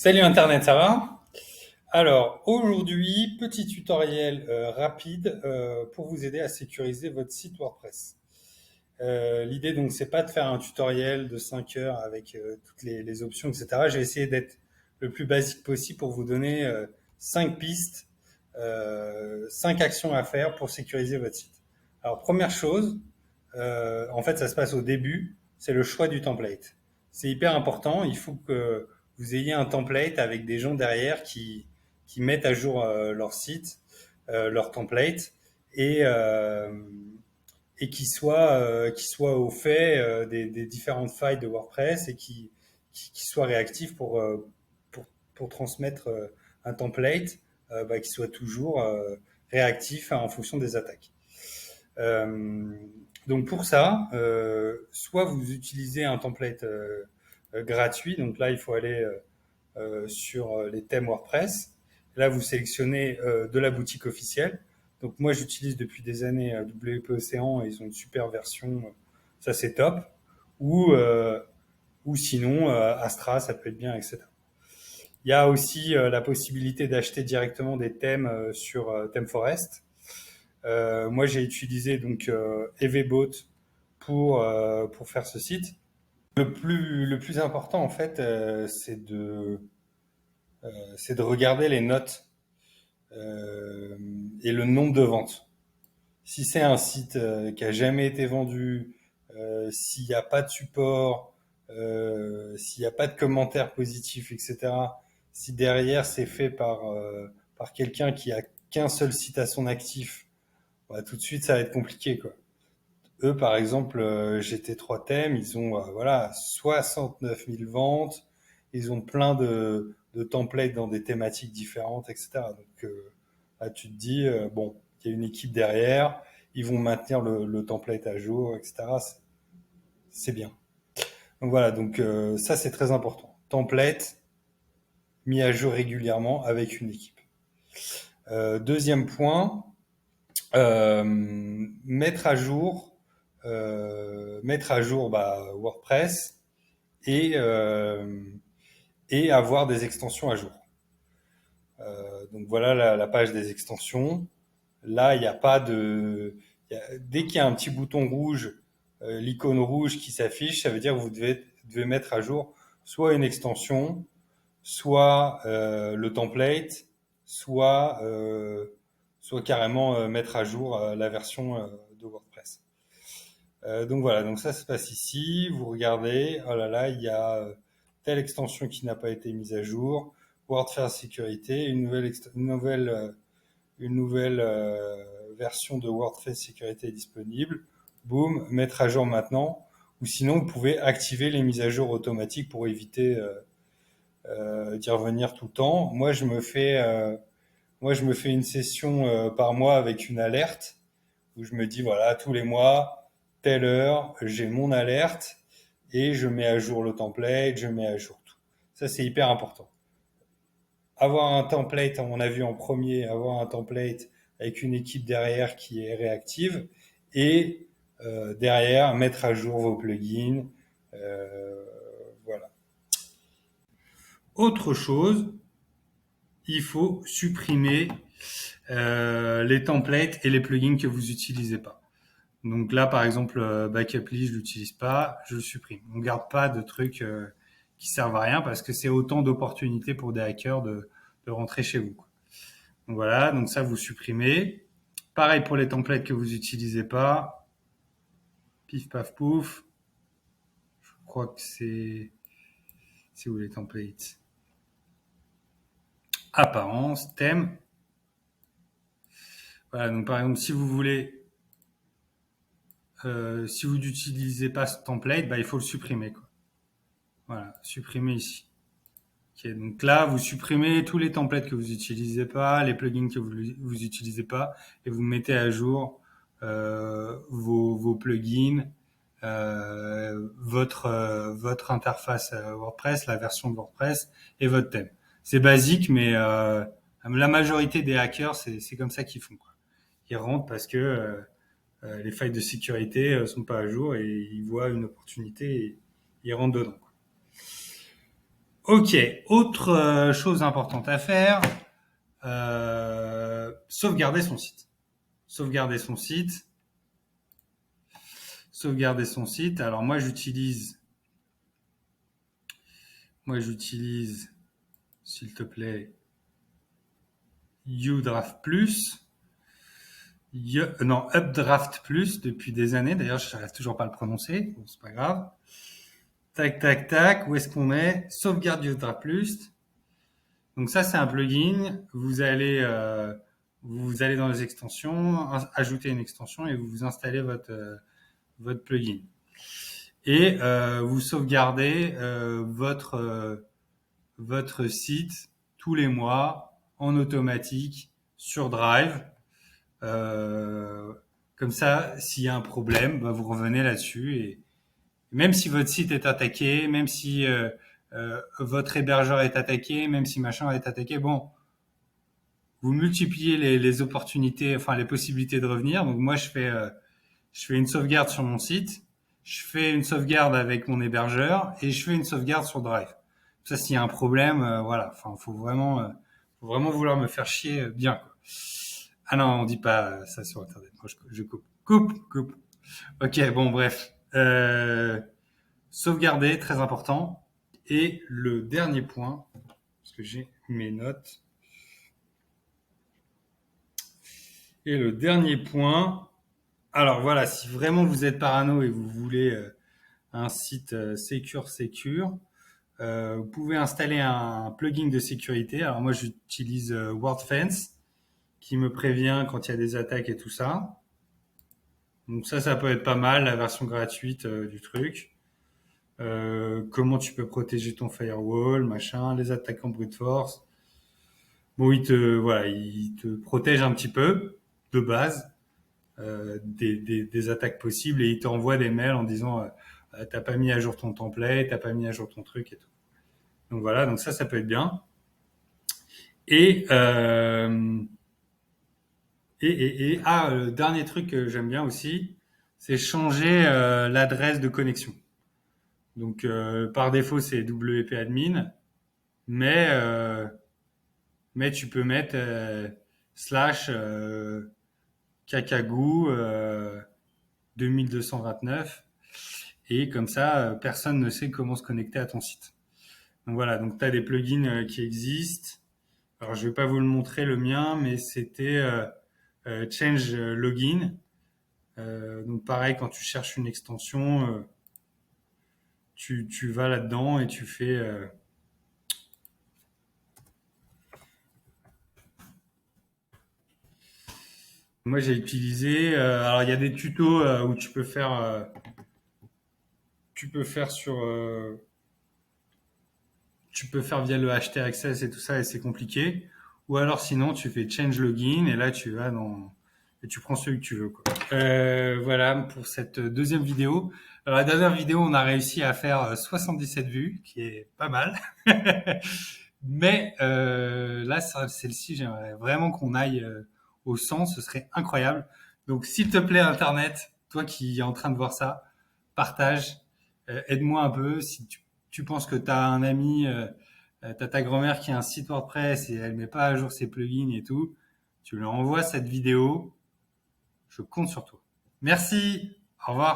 Salut Internet, ça va? Alors aujourd'hui, petit tutoriel rapide pour vous aider à sécuriser votre site WordPress. L'idée donc c'est pas de faire un tutoriel de 5 heures avec toutes les options, etc. J'ai essayé d'être le plus basique possible pour vous donner 5 pistes, 5 actions à faire pour sécuriser votre site. Alors première chose, en fait ça se passe au début, c'est le choix du template. C'est hyper important, il faut que vous ayez un template avec des gens derrière qui mettent à jour leur site, leur template et, euh, et qui soit au fait des différentes failles de WordPress et qui soit réactif pour transmettre un template qui soit toujours réactif en fonction des attaques. Euh, donc pour ça, soit vous utilisez un template gratuit, donc là il faut aller sur les thèmes WordPress. Là, vous sélectionnez de la boutique officielle. Donc moi, j'utilise depuis des années WP Océan et ils ont une super version. Ça, c'est top. Ou, euh, ou sinon, Astra, ça peut être bien, etc. Il y a aussi la possibilité d'acheter directement des thèmes sur ThemeForest. Moi, j'ai utilisé donc EVBot pour faire ce site. Le plus important, en fait, c'est de regarder les notes euh, et le nombre de ventes. Si c'est un site qui a jamais été vendu, s'il n'y a pas de support, s'il n'y a pas de commentaires positifs, etc. Si derrière c'est fait par quelqu'un qui a qu'un seul site à son actif, bah, tout de suite ça va être compliqué quoi. Eux par exemple, GT3 Thèmes, ils ont voilà 69 000 ventes, ils ont plein de templates dans des thématiques différentes, etc. Donc là, tu te dis, bon, il y a une équipe derrière, ils vont maintenir le template à jour, etc. C'est bien. Donc voilà, donc ça c'est très important. Template mis à jour régulièrement avec une équipe. Deuxième point, mettre à jour WordPress et et avoir des extensions à jour. Donc voilà la page des extensions. Là, il n'y a pas de. Dès qu'il y a un petit bouton rouge, l'icône rouge qui s'affiche, ça veut dire que devez mettre à jour soit une extension, soit le template, soit carrément mettre à jour la version de WordPress. Donc voilà, donc ça se passe ici. Vous regardez, oh là là, il y a telle extension qui n'a pas été mise à jour. WordPress sécurité, une nouvelle version de WordPress sécurité est disponible. Boum, mettre à jour maintenant. Ou sinon, vous pouvez activer les mises à jour automatiques pour éviter d'y revenir tout le temps. Moi, je me fais une session par mois avec une alerte où je me dis voilà, tous les mois, telle heure, j'ai mon alerte et je mets à jour le template, je mets à jour tout. Ça, c'est hyper important. Avoir un template, on a vu en premier, avoir un template avec une équipe derrière qui est réactive et derrière mettre à jour vos plugins. Euh, voilà. Autre chose, il faut supprimer les templates et les plugins que vous n'utilisez pas. Donc là, par exemple, Backuply, je l'utilise pas, je le supprime. On garde pas de trucs qui servent à rien parce que c'est autant d'opportunités pour des hackers de rentrer chez vous. Donc voilà, donc ça vous supprimez. Pareil pour les templates que vous n'utilisez pas. Pif paf pouf. Je crois que c'est où les templates? Apparence, thème. Voilà, donc par exemple, si vous n'utilisez pas ce template, bah, il faut le supprimer, quoi. Voilà, supprimer ici. Ok, donc là, vous supprimez tous les templates que vous n'utilisez pas, les plugins que vous n'utilisez pas, et vous mettez à jour vos plugins, votre interface WordPress, la version de WordPress et votre thème. C'est basique, mais la majorité des hackers, c'est comme ça qu'ils font, quoi. Ils rentrent parce que les failles de sécurité sont pas à jour et ils voient une opportunité et ils rentrent dedans, quoi. Ok, autre chose importante à faire, sauvegarder son site. Sauvegarder son site. Sauvegarder son site. Alors moi j'utilise, s'il te plaît, Udraft Plus. Non, Updraft Plus depuis des années. D'ailleurs, je n'arrive toujours pas à le prononcer. Bon, c'est pas grave. Tac, tac, tac. Où est-ce qu'on est? Sauvegarde Udraft Plus. Donc ça, c'est un plugin. Vous allez dans les extensions, ajouter une extension et vous installez votre plugin. Et vous sauvegardez votre site tous les mois en automatique sur Drive. Euh, Comme ça, s'il y a un problème, bah, vous revenez là-dessus et même si votre site est attaqué, même si votre hébergeur est attaqué, même si machin est attaqué, bon, vous multipliez les opportunités, enfin les possibilités de revenir. Donc moi, je fais une sauvegarde sur mon site, je fais une sauvegarde avec mon hébergeur et je fais une sauvegarde sur Drive. Ça, s'il y a un problème, voilà, enfin, faut vraiment vouloir me faire chier bien, quoi. Ah non, on dit pas ça sur Internet. Moi, je coupe. Coupe, coupe. Ok, bon, bref. Sauvegarder, très important. Et le dernier point, parce que j'ai mes notes. Et le dernier point, alors voilà, si vraiment vous êtes parano et vous voulez un site secure, vous pouvez installer un plugin de sécurité. Alors moi, j'utilise WordFence qui me prévient quand il y a des attaques et tout ça. Donc ça peut être pas mal, la version gratuite du truc. Comment tu peux protéger ton firewall, machin, les attaques en brute force. Bon, il te protège un petit peu de base des attaques possibles et il t'envoie des mails en disant t'as pas mis à jour ton template, t'as pas mis à jour ton truc et tout. Donc voilà, donc ça peut être bien. Et le dernier truc que j'aime bien aussi, c'est changer l'adresse de connexion. Donc par défaut c'est WP admin, mais tu peux mettre slash cacagou 2229 et comme ça personne ne sait comment se connecter à ton site. Donc voilà, donc tu as des plugins qui existent. Alors je vais pas vous le montrer le mien, mais c'était Change Login. Donc pareil, quand tu cherches une extension, tu vas là-dedans et tu fais moi j'ai utilisé alors il y a des tutos où tu peux faire tu peux faire via le HT Access et tout ça et c'est compliqué. Ou alors sinon tu fais Change Login et là tu vas dans et tu prends celui que tu veux, quoi. Voilà pour cette deuxième vidéo. Alors la dernière vidéo on a réussi à faire 77 vues, qui est pas mal. Mais là celle-ci j'aimerais vraiment qu'on aille au 100, ce serait incroyable. Donc s'il te plaît Internet, toi qui es en train de voir ça, partage, aide-moi un peu. Si tu penses que tu as un ami, t'as ta grand-mère qui a un site WordPress et elle met pas à jour ses plugins et tout, tu lui envoies cette vidéo. Je compte sur toi. Merci. Au revoir.